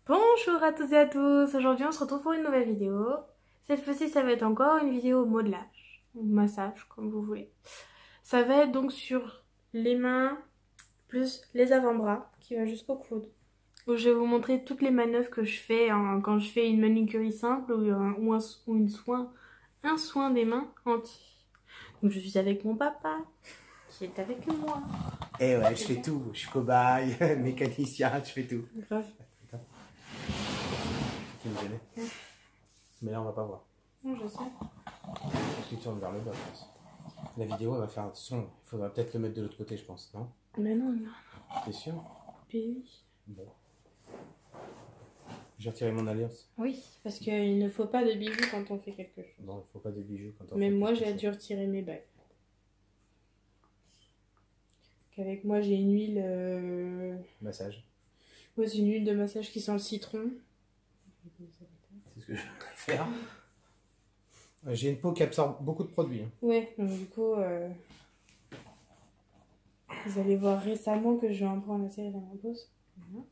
Bonjour à toutes et à tous, aujourd'hui on se retrouve pour une nouvelle vidéo. Cette fois-ci ça va être encore une vidéo modelage, ou massage comme vous voulez. Ça va être donc sur les mains plus les avant-bras qui va jusqu'au coude. Où je vais vous montrer toutes les manœuvres que je fais quand je fais une manicurie simple ou un soin des mains entier. Donc je suis avec mon papa qui est avec moi. Eh ouais, je fais tout. Je suis cobaye, mécanicien, je fais tout. Grave. Qui me gênait. Mais là, on va pas voir. Non, je sais. Parce que tu tournes vers le bas, je pense. La vidéo, elle va faire un son. Il faudra peut-être le mettre de l'autre côté, je pense, non? Mais non, T'es sûr? oui. Bon. J'ai retiré mon alliance. Oui, parce qu'il ne faut pas de bijoux quand on fait quelque chose. Non, il faut pas de bijoux quand on Même fait moi, quelque j'ai chose. dû retirer mes bagues. Qu'avec moi, j'ai une huile... Massage. Ouais, c'est une huile de massage qui sent le citron. C'est ce que je vais faire. J'ai une peau qui absorbe beaucoup de produits. Hein. Ouais, donc du coup, vous allez voir récemment que je vais en prendre la série dans ma pause. Voilà.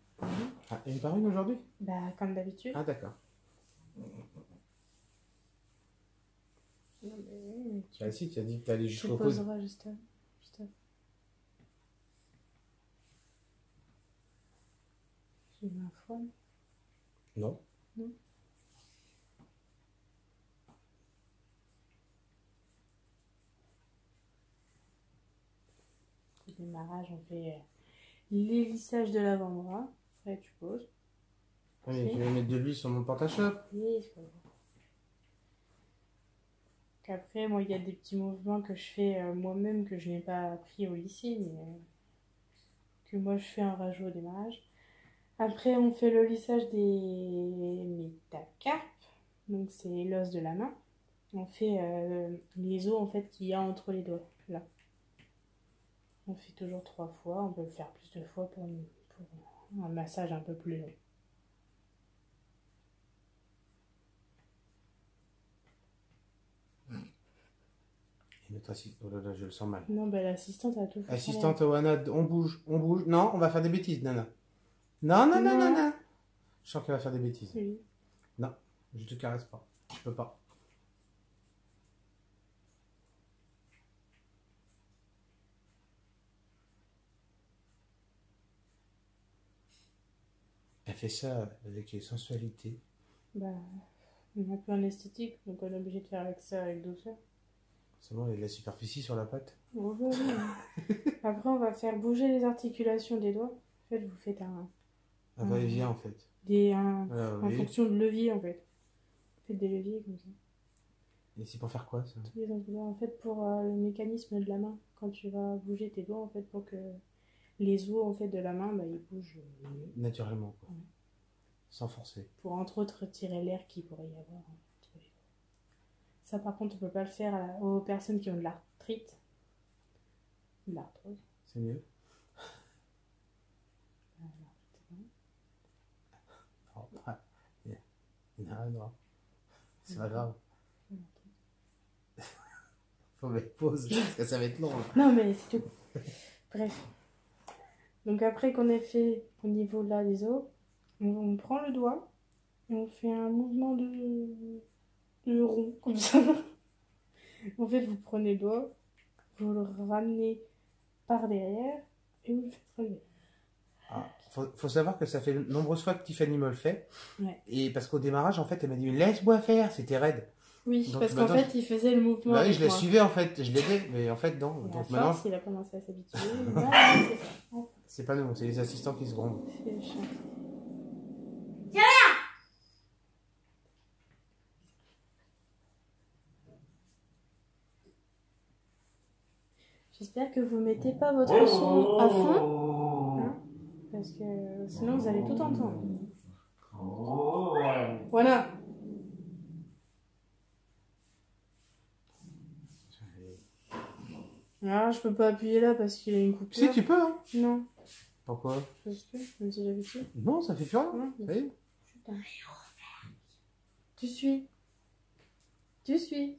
Ah, une par une aujourd'hui? Bah, comme d'habitude. Ah, d'accord. Non, mais... Bah si, tu as dit que t'allais Tu jusqu'au coude. poseras juste après. J'ai ma foi. Non. Non. Au démarrage, on fait les lissages de l'avant-bras. Après, tu poses. Ah, mais je vais mettre de l'huile sur mon porte-à-chope. Oui, c'est pas grave. Qu'après, moi, il y a des petits mouvements que je fais moi-même que je n'ai pas appris au lycée, mais que moi je fais en rajout au démarrage. Après, on fait le lissage des métacarpes, donc c'est l'os de la main. On fait les os en fait qu'il y a entre les doigts, là. On fait toujours 3 fois, on peut le faire plus de fois pour un massage un peu plus long. Et notre assistante, oh là là, je le sens mal. Non, bah l'assistante a tout fait. Assistante Oana, on bouge, on bouge. Non, on va faire des bêtises, Nana. Non, non, non, Non. non, non. Je sens qu'elle va faire des bêtises. Oui. Non, je te caresse pas. Je peux pas. Elle fait ça avec sensualité. Bah, on a peu en esthétique, donc on est obligé de faire avec ça avec douceur. C'est bon, il y a de la superficie sur la pâte. Oh, bah, oui. Après, on va faire bouger les articulations des doigts. En fait, vous faites Un va-et-vient en fait. en Oui. fonction de levier, en fait. Vous faites des leviers comme ça. Et c'est pour faire quoi ça? Tous les endroits, en fait, pour le mécanisme de la main. Quand tu vas bouger tes doigts, en fait, pour que les os, en fait, de la main, bah, ils bougent mieux. Naturellement, quoi. Ouais. Sans forcer. Pour, entre autres, retirer l'air qu'il pourrait y avoir entre les doigts. Ça, par contre, on peut pas le faire aux personnes qui ont de l'arthrite. De l'arthrose. C'est mieux? Oh, ah, il y en a un droit. C'est pas grave. Faut mettre pause parce que ça va être long. Là. Non, mais c'est tout. Bref. Donc après qu'on ait fait au niveau là des os, on prend le doigt et on fait un mouvement de rond, comme ça. En fait, vous prenez le doigt, vous le ramenez par derrière et vous le faites relever. Ah, faut savoir que ça fait de nombreuses fois que Tiffany me le fait. Ouais. Et parce qu'au démarrage, en fait, elle m'a dit laisse-moi faire, c'était raide. Oui, Donc, parce qu'en maintenant, fait, il faisait le mouvement. Bah oui, avec je la moi. suivais en fait, je l'aidais, mais en fait, non. Et Donc à maintenant, force, il a commencé à s'habituer. Voilà, c'est ça. c'est pas nous, c'est les assistants qui se grondent. C'est chiant. J'espère que vous mettez pas votre son à fond, hein, parce que sinon vous allez tout entendre. Voilà. Ah, je peux pas appuyer là parce qu'il a une coupure. Si, tu peux, hein. Non, Pourquoi? parce que même si j'habitue. Non, ça fait plus rien. Non, Ça y est. putain. Tu suis. Tu suis.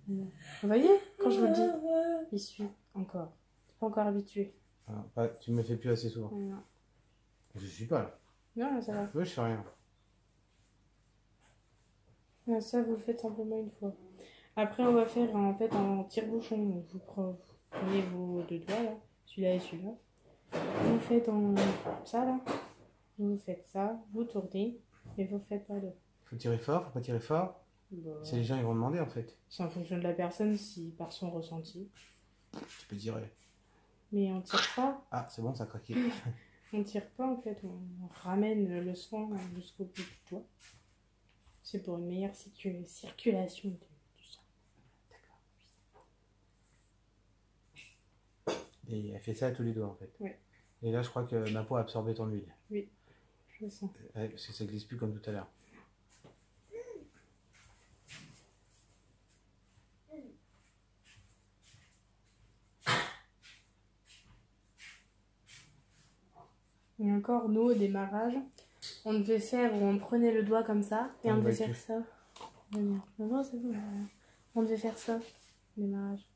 Vous voyez, quand je vous le dis, il suit encore. T'es pas encore habitué. Ah, bah, tu me fais plus assez souvent. Non. Je suis pas là. Non, là, ça va. Oui, je fais rien. Ah, ça, vous le faites simplement une fois. Après, on va faire en fait un tire-bouchon. Donc, vous prenez vos deux doigts là, celui-là et celui-là. Vous faites en ça là. Vous faites ça, vous tournez et vous faites pas deux. Faut tirer fort, faut pas tirer fort. Bah, C'est les gens ils vont demander en fait. c'est en fonction de la personne, si par son ressenti. Tu peux tirer. Mais on tire pas. Ah, c'est bon, ça a craqué. On tire pas en fait. On ramène le sang jusqu'au bout du doigt. C'est pour une meilleure circulation du sang. Et elle fait ça à tous les doigts en fait. Oui. Et là, je crois que ma peau a absorbé ton huile. Oui, je sens. Ouais, parce que ça glisse plus comme tout à l'heure. Et encore, nous, au démarrage, on devait faire, on prenait le doigt comme ça, et on devait faire ça. Non, c'est bon. On devait faire ça, au démarrage.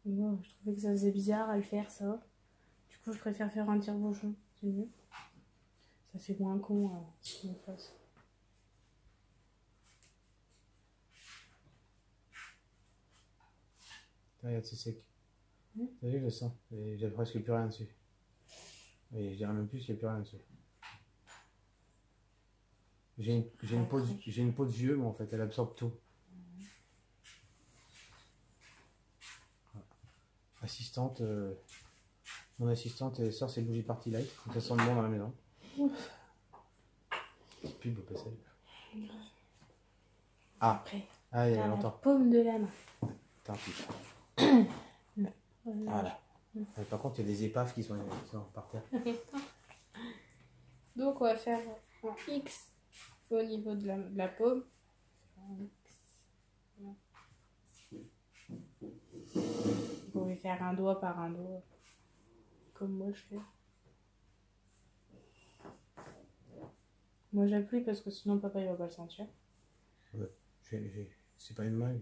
Et moi, je trouvais que ça faisait bizarre à le faire, ça. Du coup, je préfère faire un tire-bouchon, c'est mieux. Ça fait moins con ce qu'on fasse. Regarde, c'est sec. T'as vu le sang? Il n'y a presque plus rien dessus. Et je dirais même plus qu'il n'y a plus rien dessus. J'ai une peau de vieux, mais en fait, elle absorbe tout. Assistante, mon assistante, elle sort ses bougies party light, donc ça sent le bon dans la maison. C'est pub au passage. Ah, Après, ah, il y a la longtemps. paume de la main. Attends, voilà. Par contre, il y a des épaves qui sont par terre. Donc, on va faire un X au niveau de la paume. Vous pouvez faire un doigt par un doigt, comme moi je fais. Moi j'appuie parce que sinon papa il va pas le sentir. Ouais, c'est pas une main.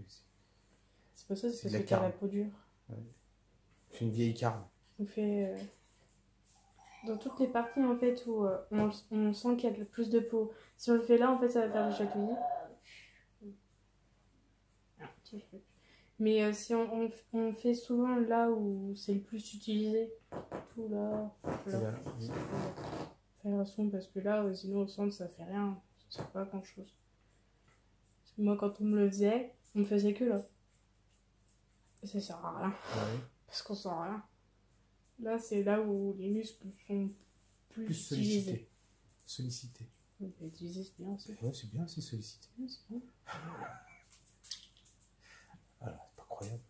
C'est pas ça, c'est de parce la que t'as la carne. peau dure. Ouais. C'est une vieille carne. On fait dans toutes les parties en fait où on sent qu'il y a le plus de peau. Si on le fait là, en fait ça va faire le chatouillis. Mais si on fait souvent là où c'est le plus utilisé, tout là, faire un son parce que là, sinon au centre ça fait rien, ça sert pas à grand chose. Parce que moi quand on me le faisait, on me faisait que là. Et ça sert à rien. Ouais. Parce qu'on sent rien. Là c'est là où les muscles sont plus utilisés. Sollicité. Utiliser c'est bien aussi. Ouais, c'est bien, c'est sollicité. Ouais, c'est bon. Alors, c'est pas croyable.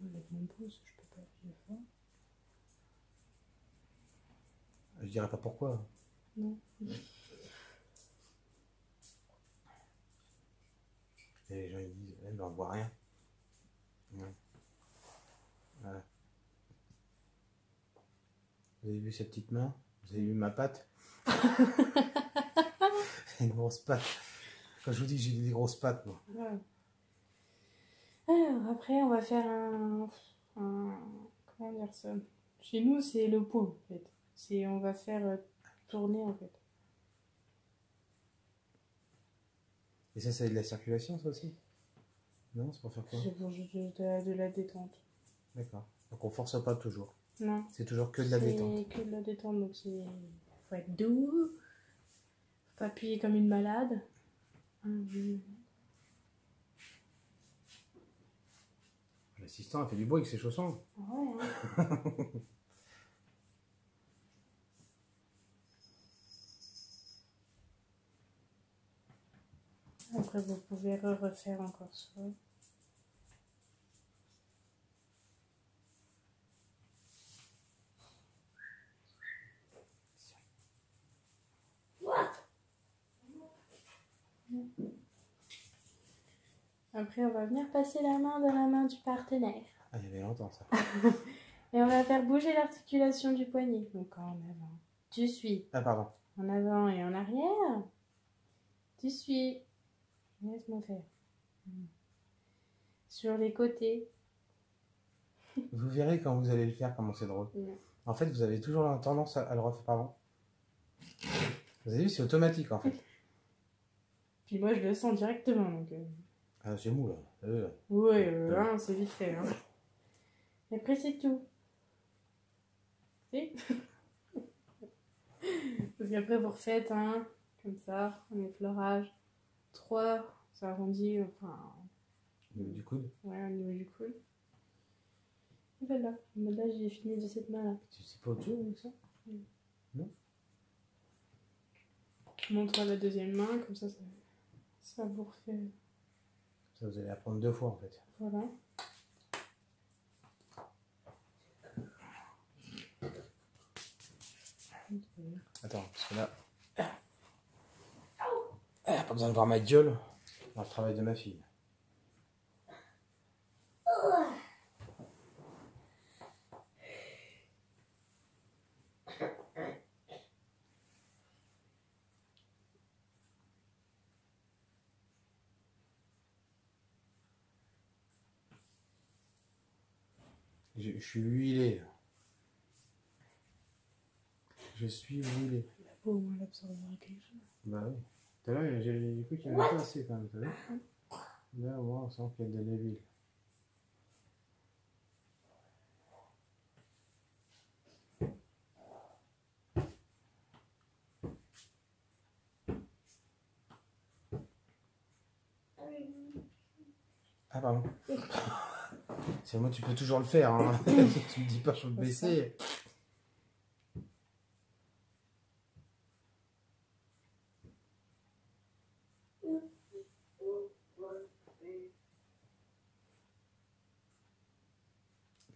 Avec mon pouce, je peux pas appuyer fort. Je dirais pas pourquoi. Non. Et les gens ils disent, elle n'en voit rien. Ouais. Voilà. Vous avez vu cette petite main? Vous avez vu ma patte? C'est une grosse patte. Quand je vous dis que j'ai des grosses pattes, moi. Ouais. Alors après on va faire comment dire ça? Chez nous c'est le pot en fait. On va faire tourner en fait. Et ça, c'est de la circulation, ça aussi? Non, c'est pour faire quoi? C'est pour juste de la détente. D'accord. Donc on force pas toujours. Non. C'est toujours que de la détente. C'est que de la détente, donc faut être doux. Faut pas appuyer comme une malade. L'assistant a fait du bruit avec ses chaussons. Ouais, hein. Après, vous pouvez refaire encore ça. Après, on va venir passer la main dans la main du partenaire. Ah, il y avait longtemps, ça. Et on va faire bouger l'articulation du poignet. Donc en avant. Tu suis. Ah, pardon. En avant et en arrière. Tu suis. Laisse-moi faire. sur les côtés. Vous verrez quand vous allez le faire, comment c'est drôle. Ouais. En fait, vous avez toujours la tendance à le refaire. Pardon. Vous avez vu, c'est automatique en fait. Puis moi, je le sens directement. Donc, Ah, c'est mou là. ouais, hein, c'est vite fait. Hein. Et après, c'est tout. Si. Parce qu'après, vous refaites un, comme ça, un effleurage. 3, ça arrondit, enfin. Au niveau du coude. Ouais, au niveau du coude. Et voilà. Là, j'ai fini de cette main-là. Tu sais pas autre chose avec ça? Non. Je montre la deuxième main, comme ça vous refait. Ça, vous allez apprendre 2 fois en fait. Voilà. Attends, parce que là. Pas besoin de voir ma gueule dans le travail de ma fille. Je suis huilé. Je suis huilé. La peau, au moins, elle absorbera quelque chose. Bah oui. Tout à l'heure, j'ai cru qu'il y en avait pas assez quand même, t'as vu? Là, au moins, on sent qu'il y a de l'huile. Ah, pardon. C'est moi, tu peux toujours le faire. Hein. Tu me dis pas, je peux me baisser.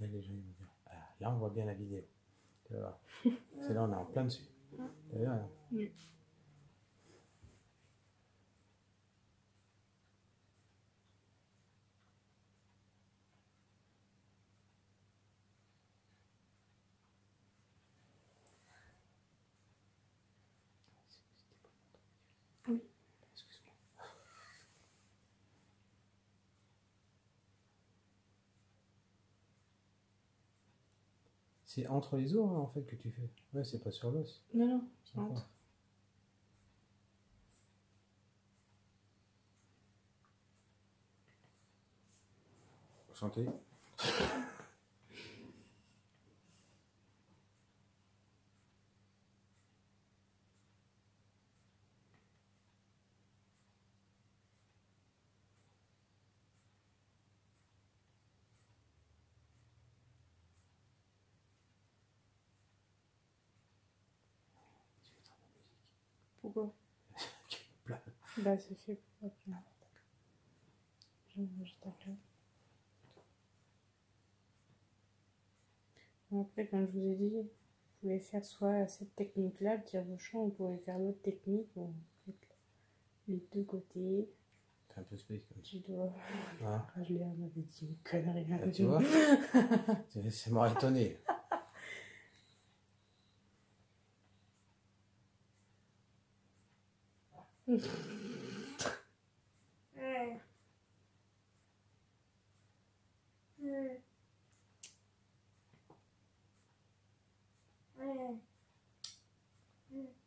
Là, les gens ils vont dire, ah, là, on voit bien la vidéo. C'est là, on est en plein dessus. T'as vu, hein? Oui. Oui. Excuse-moi. C'est entre les os, hein, en fait, que tu fais. Ouais, c'est pas sur l'os. Non, non, c'est entre. Enchanté. Pourquoi? Plat. Bah, c'est fait pour ça. Je t'appelle. Après, comme je vous ai dit, vous pouvez faire soit cette technique-là, le tire-bouchon, vous pouvez faire l'autre technique, bon, les deux côtés. C'est un peu space comme ça. Tu dois. Hein? Ah, je l'ai, on m'avait dit une connerie. Ah, tu vois? Ça m'aurait étonné.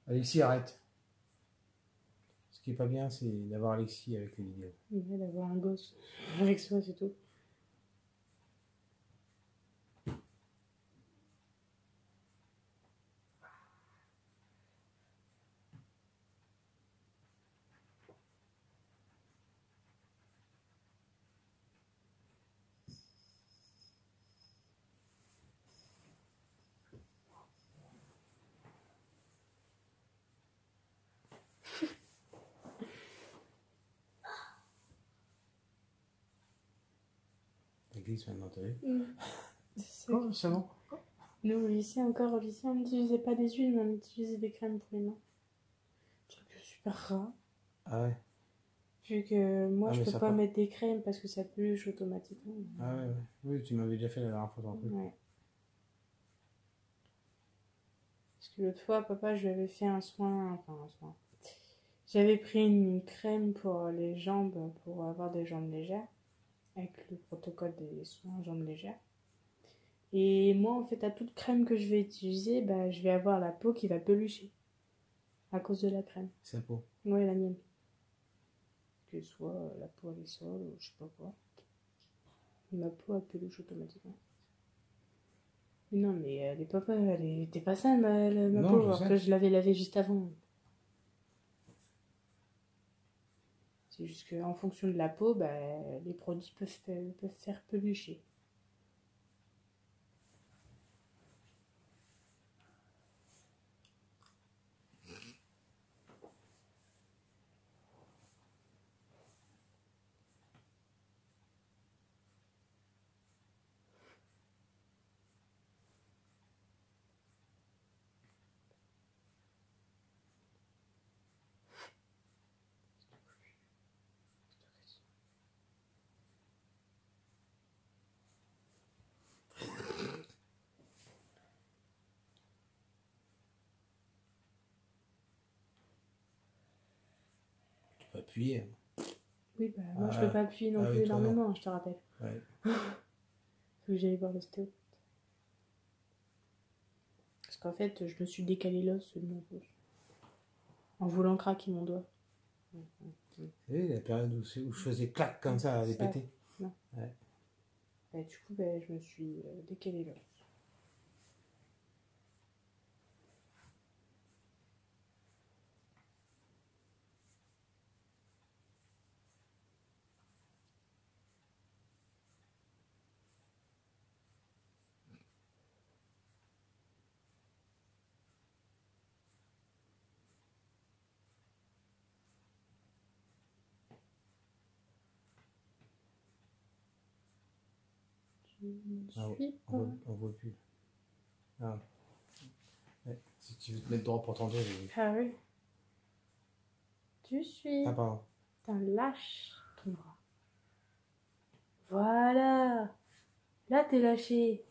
Alexis, arrête. Ce qui est pas bien, c'est d'avoir Alexis avec les vidéos. Ouais, d'avoir un gosse avec soi, c'est tout. Ça glisse maintenant, t'as vu? C'est Oh, c'est bon. Nous, au lycée, on n'utilisait pas des huiles, mais on utilisait des crèmes pour les mains. Un truc super rare. Ah ouais. Vu que moi, Ah, je mais peux ça pas peut- mettre des crèmes parce que ça bûche automatiquement. Ah ouais, ouais. Oui, tu m'avais déjà fait la dernière fois ton truc. Ouais. Parce que l'autre fois, papa, je lui avais fait un soin, enfin un soin. J'avais pris une crème pour les jambes, pour avoir des jambes légères. avec le protocole des soins jambes légères. Et moi, en fait, à toute crème que je vais utiliser, bah, je vais avoir la peau qui va pelucher. À cause de la crème. Sa peau. Ouais, la mienne. Que soit la peau à l'essor ou je sais pas quoi. Ma peau elle peluche automatiquement. Mais non, mais elle est pas, elle était pas sale ma Non, peau, je alors sais. que je l'avais lavée juste avant. C'est juste qu'en fonction de la peau, bah, les produits peuvent faire pelucher. Tu peux appuyer. Oui, bah moi je peux pas appuyer non plus toi, énormément, je te rappelle. Ouais. Faut que j'aille voir l'ostéo. Parce qu'en fait, je me suis décalé l'os de mon pouce. En voulant craquer mon doigt. Vous savez, la période où je faisais clac comme ça, elle est Ça. pétée. Non. Ouais. Et du coup, bah, je me suis décalé l'os. On voit plus. Ah. Ouais. Si tu veux te mettre droit pour t'entendre. Ah oui. Tu suis. Ah, pardon. Putain, lâche ton bras. Voilà. Là, t'es lâché.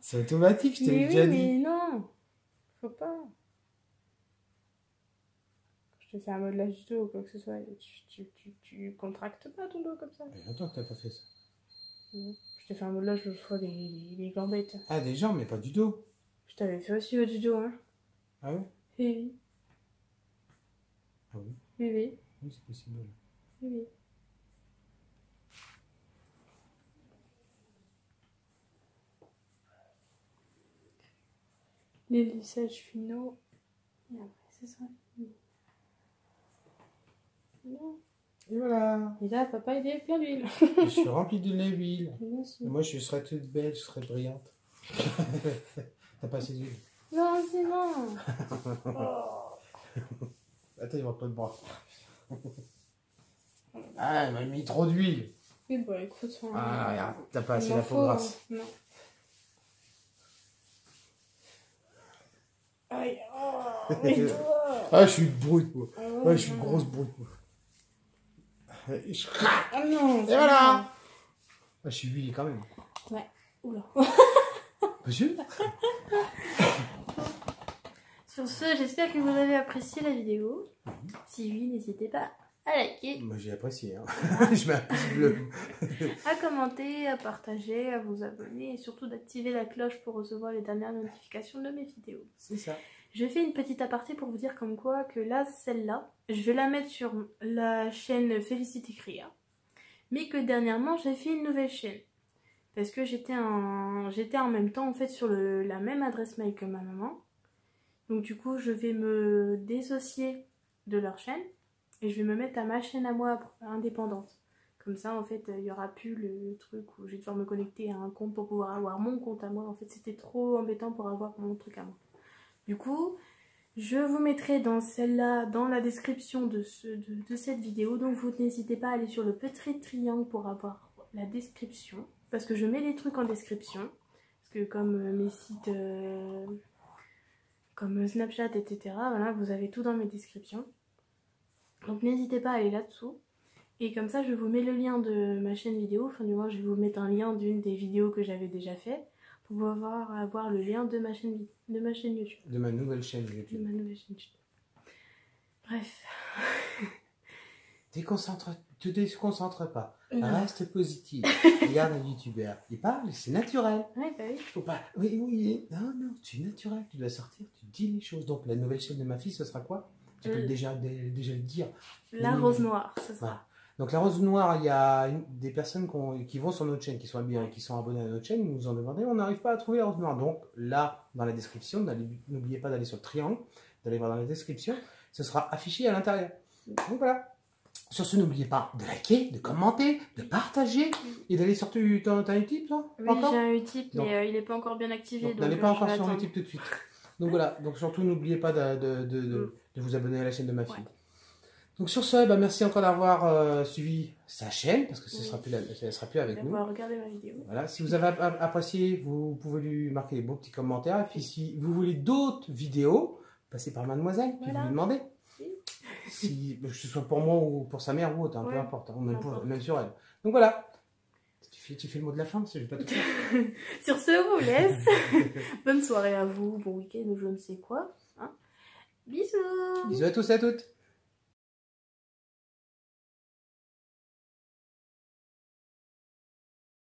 C'est automatique, je t'ai Mais déjà oui, dit. mais non. Faut pas. Je te fais un modelage du dos ou quoi que ce soit. Tu contractes pas ton dos comme ça. Mais attends que t'as pas fait ça. Non. Je te fais un modelage l'autre fois des gambettes. Ah, des jambes, mais pas du dos. Je t'avais fait aussi du dos, hein. Ah ouais? Oui, Ah oui. oui, oui, Oui, c'est possible. oui, oui. Les lissages finaux. Et après, c'est ça. Non. Et voilà. Et là, papa, il est plein d'huile. Je suis rempli de lait huile. Merci. Et moi, je serais toute belle, je serais brillante. T'as pas assez d'huile? Non, c'est non. Oh. Attends, il va pas te bras. Ah, il m'a mis trop d'huile. Oui, bah écoute. Ah, regarde, t'as pas assez il m'en la peau faut, grasse. Non. Aïe, oh, mes doigts. Ah, je suis une brute, moi. Ah Ouais, je suis une grosse brute, moi. Je craque. Ah non. Et voilà. Ah, je suis huilé quand même. Ouais. Oula. Monsieur? Sur ce, j'espère que vous avez apprécié la vidéo. Si oui, n'hésitez pas à liker, Moi, j'ai apprécié. Hein. Je mets un pouce bleu. à commenter, à partager, à vous abonner et surtout d'activer la cloche pour recevoir les dernières notifications de mes vidéos. C'est ça. Je fais une petite aparté pour vous dire comme quoi que là, celle-là, je vais la mettre sur la chaîne Felicity Cria, mais que dernièrement, j'ai fait une nouvelle chaîne. Parce que j'étais en même temps en fait sur la même adresse mail que ma maman. Donc du coup, je vais me dissocier de leur chaîne et je vais me mettre à ma chaîne à moi indépendante. Comme ça, en fait, il n'y aura plus le truc où je vais devoir me connecter à un compte pour pouvoir avoir mon compte à moi. En fait, c'était trop embêtant pour avoir mon truc à moi. Du coup, je vous mettrai dans celle-là, dans la description de cette vidéo. Donc, vous n'hésitez pas à aller sur le petit triangle pour avoir la description. Parce que je mets les trucs en description. Parce que comme mes sites, comme Snapchat, etc. Voilà, vous avez tout dans mes descriptions. Donc, n'hésitez pas à aller là-dessous. Et comme ça, je vous mets le lien de ma chaîne vidéo. Enfin, du moins, je vais vous mettre un lien d'une des vidéos que j'avais déjà fait. Pour pouvoir avoir le lien de ma chaîne YouTube. De ma nouvelle chaîne YouTube. De ma nouvelle chaîne YouTube. Bref. Déconcentre te déconcentre pas. Non. Reste positif. Regarde un youtubeur. Il parle, c'est naturel. Ouais, bah oui. Faut pas. Oui. Non, tu es naturel. Tu dois sortir, tu dis les choses. Donc, la nouvelle chaîne de ma fille, ce sera quoi? Tu peux déjà le dire. La rose noire, ce sera. Voilà. Donc, la rose noire, il y a des personnes qui vont sur notre chaîne, qui sont abonnées à notre chaîne, nous ont demandé, on n'arrive pas à trouver la rose noire. Donc, là, dans la description, n'oubliez pas d'aller sur le triangle, d'aller voir dans la description, ce sera affiché à l'intérieur. Donc, voilà. Sur ce, n'oubliez pas de liker, de commenter, de partager et d'aller sur ton Utip, toi? Oui, encore j'ai un Utip, mais il n'est pas encore bien activé. Donc, n'allez pas encore sur Utip tout de suite. Donc voilà, donc surtout n'oubliez pas de vous abonner à la chaîne de ma fille. Ouais. Donc sur ce, merci encore d'avoir suivi sa chaîne, parce que ce ne sera plus avec nous. Regarder ma vidéo. Voilà, si vous avez apprécié, vous pouvez lui marquer des beaux petits commentaires. Et puis si vous voulez d'autres vidéos, passez par mademoiselle, puis vous lui demandez. Si, que ce soit pour moi ou pour sa mère ou autre, peu importe, même sur elle. Donc voilà. Tu fais le mot de la fin, parce que je vais pas tout faire. Sur ce, on vous laisse. Bonne soirée à vous, bon week-end ou je ne sais quoi. Hein, bisous. Bisous à tous et à toutes.